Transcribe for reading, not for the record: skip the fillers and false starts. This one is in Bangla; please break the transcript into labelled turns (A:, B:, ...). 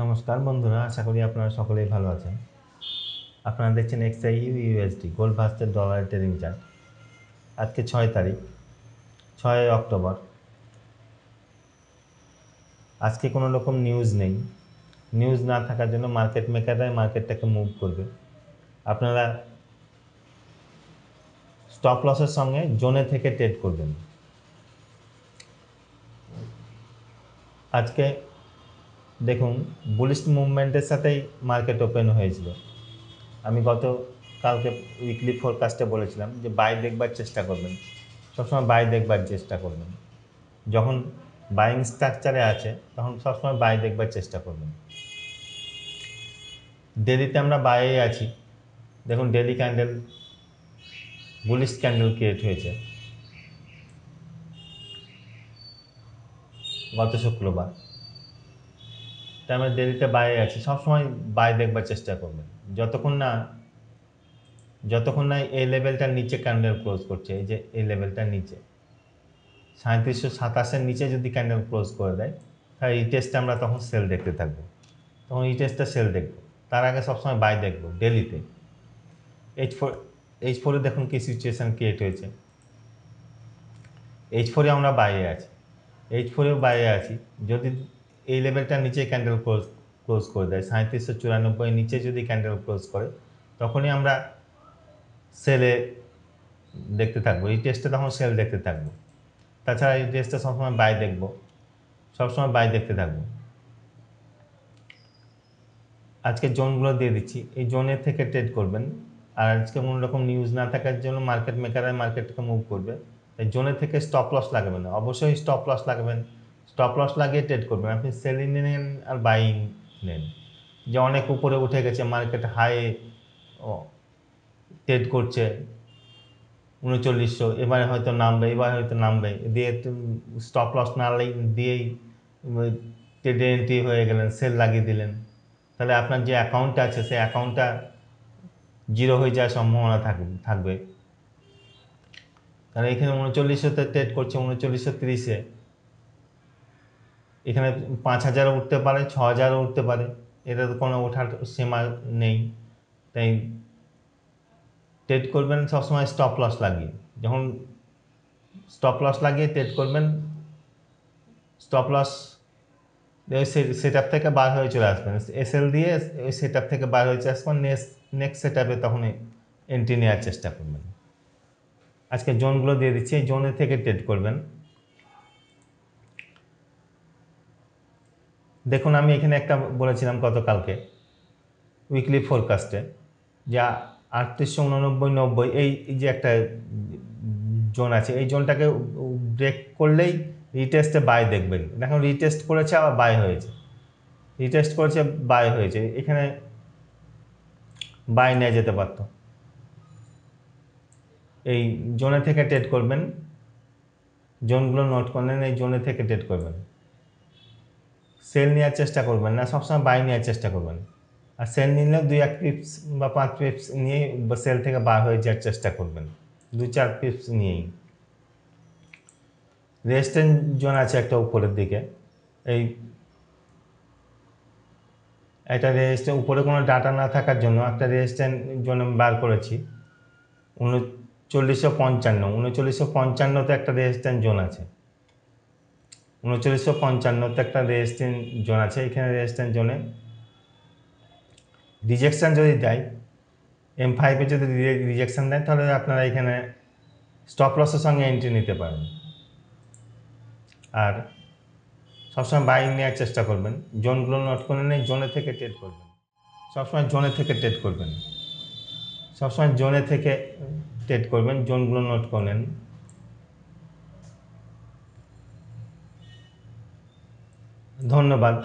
A: নমস্কার বন্ধুরা, আশা করি আপনারা সকলেই ভালো আছেন। আপনারা দেখছেন এক্সআইইউ ইউএসডি গোল্ড ভার্সেস ডলারের ট্রেডিং চার্ট। আজকে 6 তারিখ, 6 অক্টোবর। আজকে কোনো রকম নিউজ নেই। নিউজ না থাকার জন্য মার্কেট মেকাররাই মার্কেটটাকে মুভ করবে। আপনারা স্টপ লসের সঙ্গে জোনে থেকে ট্রেড করবেন। আজকে দেখুন, বুলিশ মুভমেন্টের সাথেই মার্কেট ওপেন হয়েছিল। আমি কালকে উইকলি ফোরকাস্টে বলেছিলাম যে বাই দেখবার চেষ্টা করবেন, সবসময় বাই দেখবার চেষ্টা করবেন। যখন বাইং স্ট্রাকচারে আছে তখন সবসময় বাই দেখবার চেষ্টা করবেন। ডেলিতে আমরা বাইয়ে আছি। দেখুন, daily candle bullish candle create হয়েছে গত শুক্রবার। তাই আমরা ডেলিতে বাইয়ে আছি, সবসময় বাই দেখবার চেষ্টা করবেন। যতক্ষণ না এই লেভেলটার নিচে ক্যান্ডেল ক্লোজ করছে, এই যে এই লেভেলটার নিচে 3727-এর নিচে যদি ক্যান্ডেল ক্লোজ করে দেয়, তাহলে এই টেস্টে আমরা তখন সেল দেখতে থাকবো। তখন এই টেস্টটা সেল দেখবো, তার আগে সবসময় বাই দেখবো ডেলিতে। H4 দেখুন কি সিচুয়েশান ক্রিয়েট হয়েছে। H4 আমরা বাইরে আছি, H4-এও বাইরে আছি। যদি এই লেভেলটার নিচে ক্যান্ডেল ক্লোজ করে দেয়, 3794 নিচে যদি ক্যান্ডেল ক্লোজ করে, তখনই আমরা সেলে দেখতে থাকবো। এই টেস্টে তখন সেল দেখতে থাকবো। তাছাড়া এই টেস্টে সবসময় বাই দেখবো, সবসময় বাই দেখতে থাকবো। আজকে জোনগুলো দিয়ে দিচ্ছি, এই জোনের থেকে ট্রেড করবেন। আর আজকে কোনো রকম নিউজ না থাকার জন্য মার্কেট মেকাররা মার্কেটকে মুভ করবে, তাই জোনের থেকে স্টপ লস লাগাবেন না। অবশ্যই স্টপ লস লাগাবেন, স্টপ লস লাগিয়ে ট্রেড করবেন। আপনি সেলিং নেন আর বাইং নেন। যে অনেক উপরে উঠে গেছে, মার্কেট হাই ট্রেড করছে 3900, এবারে হয়তো নামবে, দিয়ে স্টপ লস না দিয়েই ট্রেডে এন্ট্রি হয়ে গেলেন, সেল লাগিয়ে দিলেন, তাহলে আপনার যে অ্যাকাউন্টটা আছে সেই অ্যাকাউন্টটা জিরো হয়ে যাওয়ার সম্ভাবনা থাকবে। কারণ এখানে 3900-তে ট্রেড করছে, 3930-এ, এখানে 5000-ও উঠতে পারে, 6000-ও উঠতে পারে, এটা তো কোনো ওঠার সীমা নেই। তাই ট্রেড করবেন সবসময় স্টপ লস লাগিয়ে। যখন স্টপ লস লাগিয়ে ট্রেড করবেন, স্টপ লস সেট আপ থেকে বার হয়ে চলে আসবেন, এসএল দিয়ে ওই সেট আপ থেকে বার হয়ে চলে আসবেন, নেক্সট সেট আপে তখন এন্ট্রি নেওয়ার চেষ্টা করবেন। আজকে জোনগুলো দিয়ে দিচ্ছি, এই জোনে থেকে ট্রেড করবেন। দেখুন, আমি এখানে একটা বলেছিলাম গতকালকে উইকলি ফোরকাস্টে, যা 3889-90, এই যে একটা জোন আছে, এই জোনটাকে ব্রেক করলেই রিটেস্টে বাই দেখবেন। দেখুন, রিটেস্ট করেছে, আবার বাই হয়েছে, রিটেস্ট করেছে, বাই হয়েছে। এখানে বাই নেওয়া যেতে পারতো। এই জোনে থেকে ট্রেড করবেন, জোনগুলো নোট করলেন, এই জোনে থেকে ট্রেড করবেন। সেল নেওয়ার চেষ্টা করবেন না, সবসময় বাই নেওয়ার চেষ্টা করবেন। আর সেল নিলেও 2-1 পিপস বা 5 পিপস নিয়ে সেল থেকে বার হয়ে যাওয়ার চেষ্টা করবেন, 2-4 পিপস নিয়েই। রেজিস্ট্যান্স জোন আছে একটা উপরের দিকে, এই একটা রেজিস্ট্যান্স উপরে কোনো ডাটা না থাকার জন্য একটা রেজিস্ট্যান্স জোন আমি বার করেছি 3955-তে একটা রেজিস্ট্যান্স জোন আছে। 3955-তে একটা রেজিস্ট্যান্স জোন আছে। এখানে রেজিস্ট্যান্স জোনে রিজেকশান যদি দেয়, M5-এ যদি রিজেকশান দেয়, তাহলে আপনারা এখানে স্টপ লসের সঙ্গে এন্ট্রি নিতে পারেন। আর সবসময় বাইং নেওয়ার চেষ্টা করবেন। জোনগুলো নোট করে নেই, জোনে থেকে ট্রেড করবেন। সবসময় জোনে থেকে ট্রেড করবেন, সবসময় জোনে থেকে ট্রেড করবেন, জোনগুলো নোট করে নেন। ধন্যবাদ।